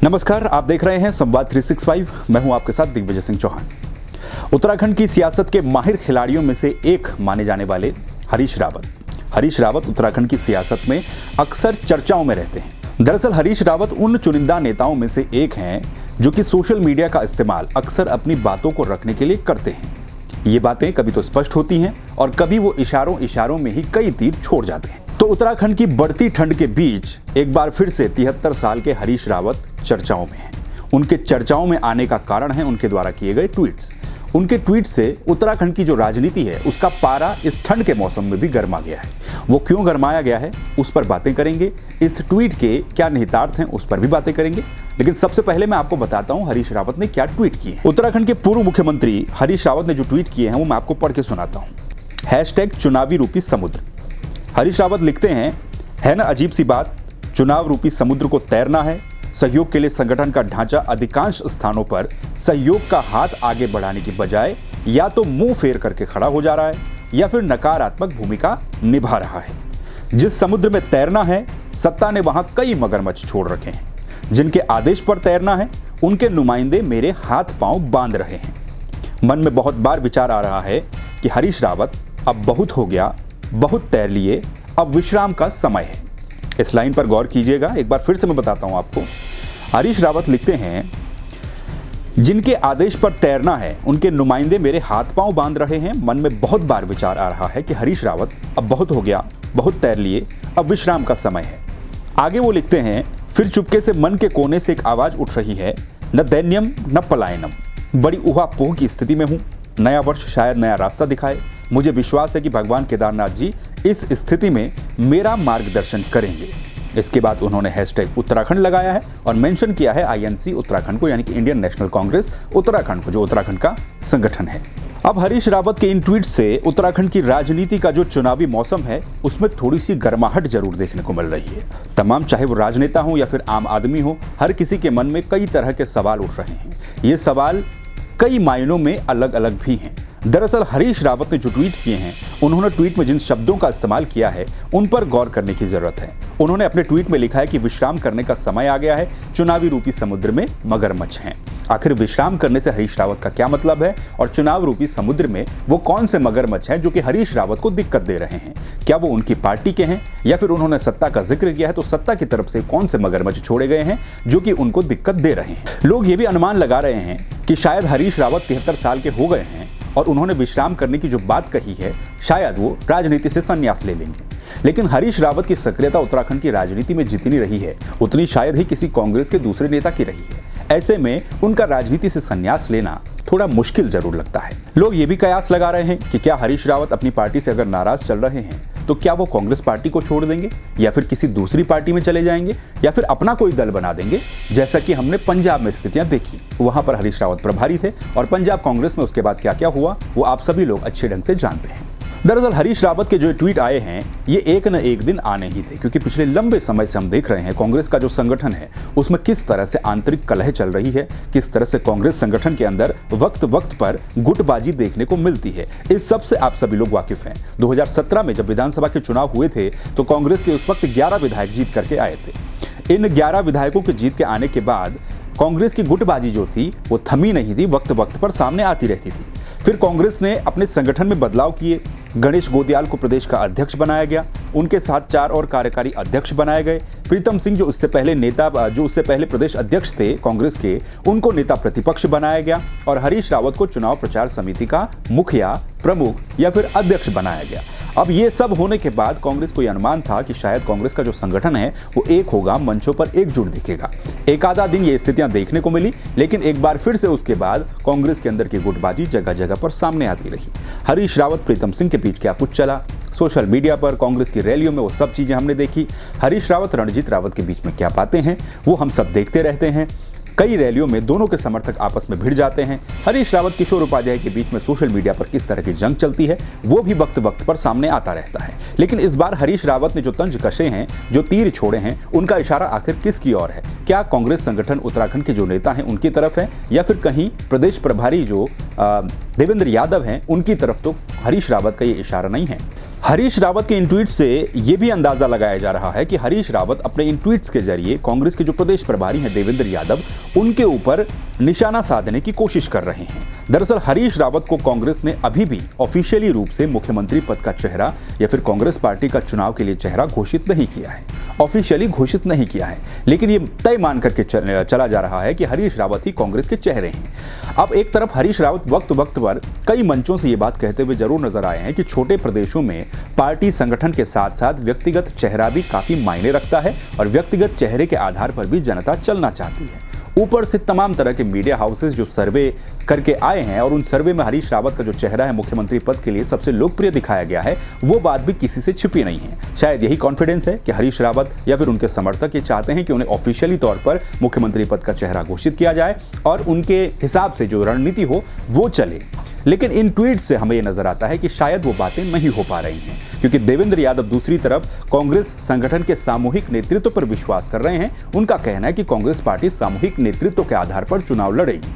नमस्कार, आप देख रहे हैं संवाद 365। मैं हूं आपके साथ दिग्विजय सिंह चौहान। उत्तराखंड की सियासत के माहिर खिलाड़ियों में से एक माने जाने वाले हरीश रावत उत्तराखंड की सियासत में अक्सर चर्चाओं में रहते हैं। दरअसल हरीश रावत उन चुनिंदा नेताओं में से एक हैं जो कि सोशल मीडिया का इस्तेमाल अक्सर अपनी बातों को रखने के लिए करते हैं। ये बातें कभी तो स्पष्ट होती हैं और कभी वो इशारों में ही कई तीर छोड़ जाते हैं। तो उत्तराखंड की बढ़ती ठंड के बीच एक बार फिर से 73 साल के हरीश रावत चर्चाओं में हैं। उनके चर्चाओं में आने का कारण है उनके द्वारा किए गए ट्वीट्स। उनके ट्वीट से उत्तराखंड की जो राजनीति है उसका पारा इस ठंड के मौसम में भी गर्मा गया है। वो क्यों गरमाया गया है उस पर बातें करेंगे। इस ट्वीट के क्या निहितार्थ हैं उस पर भी बातें करेंगे। लेकिन सबसे पहले मैं आपको बताता हूं हरीश रावत ने क्या ट्वीट किए हैं। उत्तराखंड के पूर्व मुख्यमंत्री हरीश रावत ने जो ट्वीट किए हैं वो मैं आपको पढ़ के सुनाता हूं। #चुनावी रूपी समुद्र। हरीश रावत लिखते हैं, है ना अजीब सी बात, चुनाव रूपी समुद्र को तैरना है। सहयोग के लिए संगठन का ढांचा अधिकांश स्थानों पर सहयोग का हाथ आगे बढ़ाने की बजाय या तो मुंह फेर करके खड़ा हो जा रहा है या फिर नकारात्मक भूमिका निभा रहा है। जिस समुद्र में तैरना है सत्ता ने वहां कई मगरमच्छ छोड़ रखे हैं। जिनके आदेश पर तैरना है उनके नुमाइंदे मेरे हाथ पांव बांध रहे हैं। मन में बहुत बार विचार आ रहा है कि हरीश रावत अब बहुत हो गया, बहुत तैर लिए, अब विश्राम का समय है। इस लाइन पर गौर कीजिएगा। एक बार फिर से मैं बताता हूं आपको। हरीश रावत लिखते हैं, जिनके आदेश पर तैरना है उनके नुमाइंदे मेरे हाथ पांव बांध रहे हैं। मन में बहुत बार विचार आ रहा है कि हरीश रावत अब बहुत हो गया, बहुत तैर लिए, अब विश्राम का समय है। आगे वो लिखते हैं, फिर चुपके से मन के कोने से एक आवाज उठ रही है, न दैन्यम न पलायनम। बड़ी उहापोह की स्थिति में हूं। नया वर्ष शायद नया रास्ता दिखाए। मुझे विश्वास है कि भगवान केदारनाथ जी इस स्थिति में मेरा मार्गदर्शन करेंगे। इसके बाद उन्होंने #उत्तराखंड लगाया है और मेंशन किया है INC उत्तराखंड को, यानी कि इंडियन नेशनल कांग्रेस उत्तराखंड को, जो उत्तराखंड का संगठन है। अब हरीश रावत के इन ट्वीट से उत्तराखंड की राजनीति का जो चुनावी मौसम है उसमें थोड़ी सी गर्माहट जरूर देखने को मिल रही है। तमाम, चाहे वो राजनेता हो या फिर आम आदमी हो, हर किसी के मन में कई तरह के सवाल उठ रहे हैं। ये सवाल कई मायनों में अलग अलग भी हैं। दरअसल हरीश रावत ने जो ट्वीट किए हैं, उन्होंने ट्वीट में जिन शब्दों का इस्तेमाल किया है उन पर गौर करने की जरूरत है। उन्होंने अपने ट्वीट में लिखा है कि विश्राम करने का समय आ गया है, चुनावी रूपी समुद्र में मगरमच्छ हैं। आखिर विश्राम करने से हरीश रावत का क्या मतलब है और चुनाव रूपी समुद्र में वो कौन से मगरमच्छ हैं जो कि हरीश रावत को दिक्कत दे रहे हैं? क्या वो उनकी पार्टी के हैं या फिर उन्होंने सत्ता का जिक्र किया है तो सत्ता की तरफ से कौन से मगरमच्छ छोड़े गए हैं जो कि उनको दिक्कत दे रहे हैं? लोग ये भी अनुमान लगा रहे हैं कि शायद हरीश रावत 73 साल के हो गए हैं और उन्होंने विश्राम करने की जो बात कही है शायद वो राजनीति से संन्यास ले लेंगे। लेकिन हरीश रावत की सक्रियता उत्तराखंड की राजनीति में जितनी रही है उतनी शायद ही किसी कांग्रेस के दूसरे नेता की रही है। ऐसे में उनका राजनीति से संन्यास लेना थोड़ा मुश्किल जरूर लगता है। लोग ये भी कयास लगा रहे हैं कि क्या हरीश रावत अपनी पार्टी से अगर नाराज चल रहे हैं तो क्या वो कांग्रेस पार्टी को छोड़ देंगे या फिर किसी दूसरी पार्टी में चले जाएंगे या फिर अपना कोई दल बना देंगे, जैसा कि हमने पंजाब में स्थितियां देखी। वहां पर हरीश रावत प्रभारी थे और पंजाब कांग्रेस में उसके बाद क्या क्या हुआ वो आप सभी लोग अच्छे ढंग से जानते हैं। दरअसल हरीश रावत के जो ट्वीट आए हैं ये एक न एक दिन आने ही थे, क्योंकि पिछले लंबे समय से हम देख रहे हैं कांग्रेस का जो संगठन है उसमें किस तरह से आंतरिक कलह चल रही है, किस तरह से कांग्रेस संगठन के अंदर वक्त वक्त पर गुटबाजी देखने को मिलती है। इस सब से आप सभी लोग वाकिफ हैं। 2017 में जब विधानसभा के चुनाव हुए थे तो कांग्रेस के उस वक्त 11 विधायक जीत करके आए थे। इन 11 विधायकों के जीत के आने के बाद कांग्रेस की गुटबाजी जो थी वो थमी नहीं थी, वक्त वक्त पर सामने आती रहती थी। फिर कांग्रेस ने अपने संगठन में बदलाव किए। गणेश गोदियाल को प्रदेश का अध्यक्ष बनाया गया, उनके साथ 4 और कार्यकारी अध्यक्ष बनाए गए। प्रीतम सिंह जो उससे पहले प्रदेश अध्यक्ष थे कांग्रेस के, उनको नेता प्रतिपक्ष बनाया गया और हरीश रावत को चुनाव प्रचार समिति का मुखिया, प्रमुख या फिर अध्यक्ष बनाया गया। अब ये सब होने के बाद कांग्रेस को यह अनुमान था कि शायद कांग्रेस का जो संगठन है वो एक होगा, मंचों पर एकजुट दिखेगा। एक आधा दिन ये स्थितियां देखने को मिली, लेकिन एक बार फिर से उसके बाद कांग्रेस के अंदर की गुटबाजी जगह जगह पर सामने आती रही। हरीश रावत प्रीतम सिंह के बीच क्या कुछ चला, सोशल मीडिया पर कांग्रेस की रैलियों में वो सब चीजें हमने देखी। हरीश रावत रणजीत रावत के बीच में क्या बातें हैं वो हम सब देखते रहते हैं। कई रैलियों में दोनों के समर्थक आपस में भिड़ जाते हैं। हरीश रावत किशोर उपाध्याय के बीच में सोशल मीडिया पर किस तरह की जंग चलती है वो भी वक्त वक्त पर सामने आता रहता है। लेकिन इस बार हरीश रावत ने जो तंज कसे हैं, जो तीर छोड़े हैं, उनका इशारा आखिर किसकी ओर है? क्या कांग्रेस संगठन उत्तराखंड के जो नेता हैं उनकी तरफ है या फिर कहीं प्रदेश प्रभारी जो देवेंद्र यादव हैं उनकी तरफ? तो हरीश रावत का ये इशारा नहीं है। हरीश रावत के इन ट्वीट्स से यह भी अंदाजा लगाया जा रहा है कि हरीश रावत अपने इन ट्वीट्स के जरिए कांग्रेस के जो प्रदेश प्रभारी हैं देवेंद्र यादव, उनके ऊपर निशाना साधने की कोशिश कर रहे हैं। दरअसल हरीश रावत को कांग्रेस ने अभी भी ऑफिशियली रूप से मुख्यमंत्री पद का चेहरा या फिर कांग्रेस पार्टी का चुनाव के लिए चेहरा घोषित नहीं किया है, ऑफिशियली घोषित नहीं किया है, लेकिन ये तय मान करके चला जा रहा है कि हरीश रावत ही कांग्रेस के चेहरे हैं। अब एक तरफ हरीश रावत वक्त वक्त पर कई मंचों से ये बात कहते हुए जरूर नजर आए हैं कि छोटे प्रदेशों में पार्टी संगठन के साथ साथ व्यक्तिगत चेहरा भी काफी मायने रखता है और व्यक्तिगत चेहरे के आधार पर भी जनता चलना चाहती है। ऊपर से तमाम तरह के मीडिया हाउसेस जो सर्वे करके आए हैं और उन सर्वे में हरीश रावत का जो चेहरा है मुख्यमंत्री पद के लिए सबसे लोकप्रिय दिखाया गया है, वो बात भी किसी से छिपी नहीं है। शायद यही कॉन्फिडेंस है कि हरीश रावत या फिर उनके समर्थक ये चाहते हैं कि उन्हें ऑफिशियली तौर पर मुख्यमंत्री पद का चेहरा घोषित किया जाए और उनके हिसाब से जो रणनीति हो वो चले। लेकिन इन ट्वीट से हमें यह नजर आता है कि शायद वो बातें नहीं हो पा रही हैं, क्योंकि देवेंद्र यादव दूसरी तरफ कांग्रेस संगठन के सामूहिक नेतृत्व पर विश्वास कर रहे हैं। उनका कहना है कि कांग्रेस पार्टी सामूहिक नेतृत्व के आधार पर चुनाव लड़ेगी।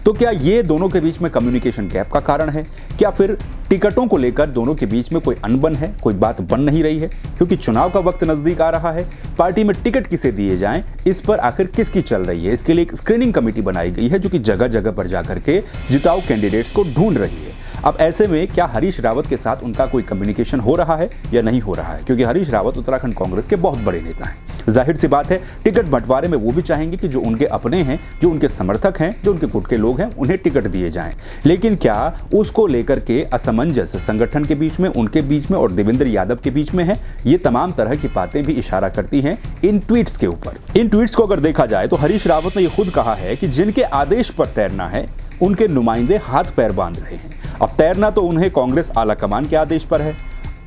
तो क्या ये दोनों के बीच में कम्युनिकेशन गैप का कारण है? क्या फिर टिकटों को लेकर दोनों के बीच में कोई अनबन है, कोई बात बन नहीं रही है? क्योंकि चुनाव का वक्त नजदीक आ रहा है, पार्टी में टिकट किसे दिए जाएं, इस पर आखिर किसकी चल रही है, इसके लिए एक स्क्रीनिंग कमेटी बनाई गई है जो कि जगह जगह पर जाकर के जिताऊ कैंडिडेट्स को ढूंढ रही है। अब ऐसे में क्या हरीश रावत के साथ उनका कोई कम्युनिकेशन हो रहा है या नहीं हो रहा है? क्योंकि हरीश रावत उत्तराखंड कांग्रेस के बहुत बड़े नेता हैं। जाहिर सी बात है टिकट बंटवारे में वो भी चाहेंगे कि जो उनके अपने हैं, जो उनके समर्थक हैं, जो उनके गुट के लोग हैं, उन्हें टिकट दिए जाएं। लेकिन क्या उसको लेकर के असमंजस संगठन के बीच में, उनके बीच में और देवेंद्र यादव के बीच में है? ये तमाम तरह की बातें भी इशारा करती हैं इन ट्वीट्स के ऊपर। इन ट्वीट्स को अगर देखा जाए तो हरीश रावत ने यह खुद कहा है कि जिनके आदेश पर तैरना है उनके नुमाइंदे हाथ पैर बांध रहे हैं। अब तैरना तो उन्हें कांग्रेस आला कमान के आदेश पर है।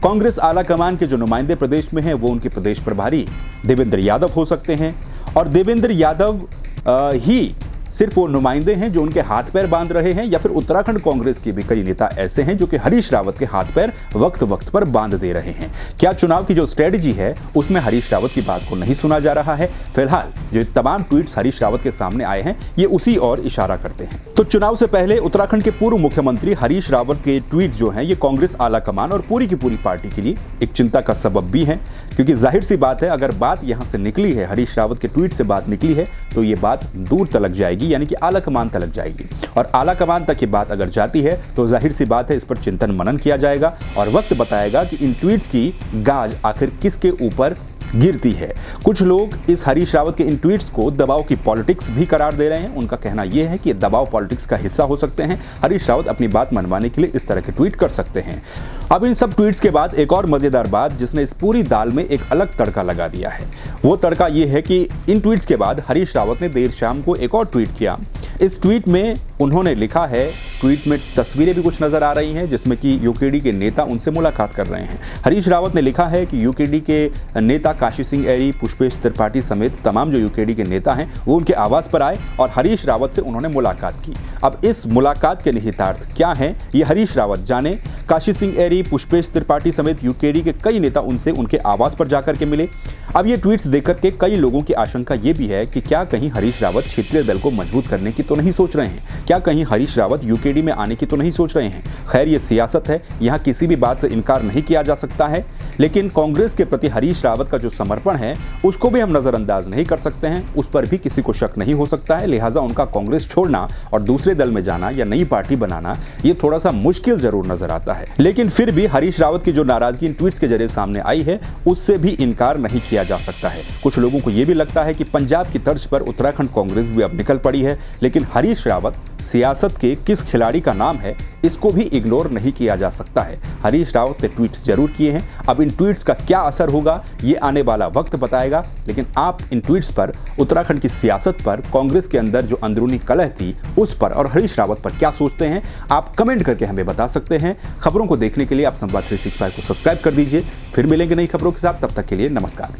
कांग्रेस आला कमान के जो नुमाइंदे प्रदेश में हैं वो उनके प्रदेश प्रभारी देवेंद्र यादव हो सकते हैं और देवेंद्र यादव ही सिर्फ वो नुमाइंदे हैं जो उनके हाथ पैर बांध रहे हैं, या फिर उत्तराखंड कांग्रेस के भी कई नेता ऐसे हैं जो कि हरीश रावत के हाथ पैर वक्त वक्त पर बांध दे रहे हैं। क्या चुनाव की जो स्ट्रेटजी है उसमें हरीश रावत की बात को नहीं सुना जा रहा है? फिलहाल जो तमाम ट्वीट्स हरीश रावत के सामने आए हैं ये उसी और इशारा करते हैं। तो चुनाव से पहले उत्तराखंड के पूर्व मुख्यमंत्री हरीश रावत के ट्वीट जो हैं ये कांग्रेस आला कमान और पूरी की पूरी पार्टी के लिए एक चिंता का सबब भी है, क्योंकि जाहिर सी बात है अगर बात यहां से निकली है, हरीश रावत के ट्वीट से बात निकली है, तो ये बात दूर तलक जाएगी, यानी कि आला कमान तलक जाएगी। और आला कमान तक ये बात अगर जाती है तो जाहिर सी बात है इस पर चिंतन मनन किया जाएगा और वक्त बताएगा कि इन ट्वीट्स की गाज आखिर किसके ऊपर गिरती है। कुछ लोग इस हरीश रावत के इन ट्वीट्स को दबाव की पॉलिटिक्स भी करार दे रहे हैं। उनका कहना यह है कि दबाव पॉलिटिक्स का हिस्सा हो सकते हैं। हरीश रावत अपनी बात मनवाने के लिए इस तरह के ट्वीट कर सकते हैं। अब इन सब ट्वीट्स के बाद एक और मजेदार बात जिसने इस पूरी दाल में एक अलग तड़का लगा दिया है, वो तड़का यह है कि इन ट्वीट्स के बाद हरीश रावत ने देर शाम को एक और ट्वीट किया। इस ट्वीट में उन्होंने लिखा है, ट्वीट में तस्वीरें भी कुछ नजर आ रही हैं जिसमें कि यूकेडी के नेता उनसे मुलाकात कर रहे हैं। हरीश रावत ने लिखा है कि यूकेडी के नेता काशी सिंह एरी, पुष्पेश त्रिपाठी समेत तमाम जो यूकेडी के नेता हैं वो उनके आवास पर आए और हरीश रावत से उन्होंने मुलाकात की। अब इस मुलाकात के निहितार्थ क्या हैं ये हरीश रावत जाने। काशी सिंह एरी, पुष्पेश त्रिपाठी समेत यूकेडी के कई नेता उनसे उनके आवास पर जाकर के मिले। अब ये ट्वीट्स देखकर के कई लोगों की आशंका ये भी है कि क्या कहीं हरीश रावत क्षेत्रीय दल को मजबूत करने की तो नहीं सोच रहे हैं? क्या कहीं हरीश रावत यूकेडी में आने की तो नहीं सोच रहे हैं? खैर ये सियासत है, यहाँ किसी भी बात से इनकार नहीं किया जा सकता है, लेकिन कांग्रेस के प्रति हरीश रावत का जो समर्पण है उसको भी हम नजरअंदाज नहीं कर सकते हैं। उस पर भी किसी को शक नहीं हो सकता है। लिहाजा उनका कांग्रेस छोड़ना और दूसरे दल में जाना या नई पार्टी बनाना ये थोड़ा सा मुश्किल जरूर नजर आता है। लेकिन फिर भी हरीश रावत की जो नाराजगी इन ट्वीट्स के जरिए सामने आई है उससे भी इनकार नहीं किया जा सकता है। कुछ लोगों को यह भी लगता है कि पंजाब की तर्ज पर उत्तराखंड कांग्रेस भी अब निकल पड़ी है, लेकिन हरीश रावत सियासत के किस खिलाड़ी का नाम है इसको भी इग्नोर नहीं किया जा सकता है। हरीश रावत ने ट्वीट्स जरूर किए हैं। अब इन ट्वीट्स का क्या असर होगा ये आने वाला वक्त बताएगा, लेकिन आप इन ट्वीट्स पर, उत्तराखंड की सियासत पर, कांग्रेस के अंदर जो अंदरूनी कलह थी उस पर और हरीश रावत पर क्या सोचते हैं आप कमेंट करके हमें बता सकते हैं। खबरों को देखने के लिए आप संवाद 365 को सब्सक्राइब कर दीजिए। फिर मिलेंगे नई खबरों के साथ, तब तक के लिए नमस्कार।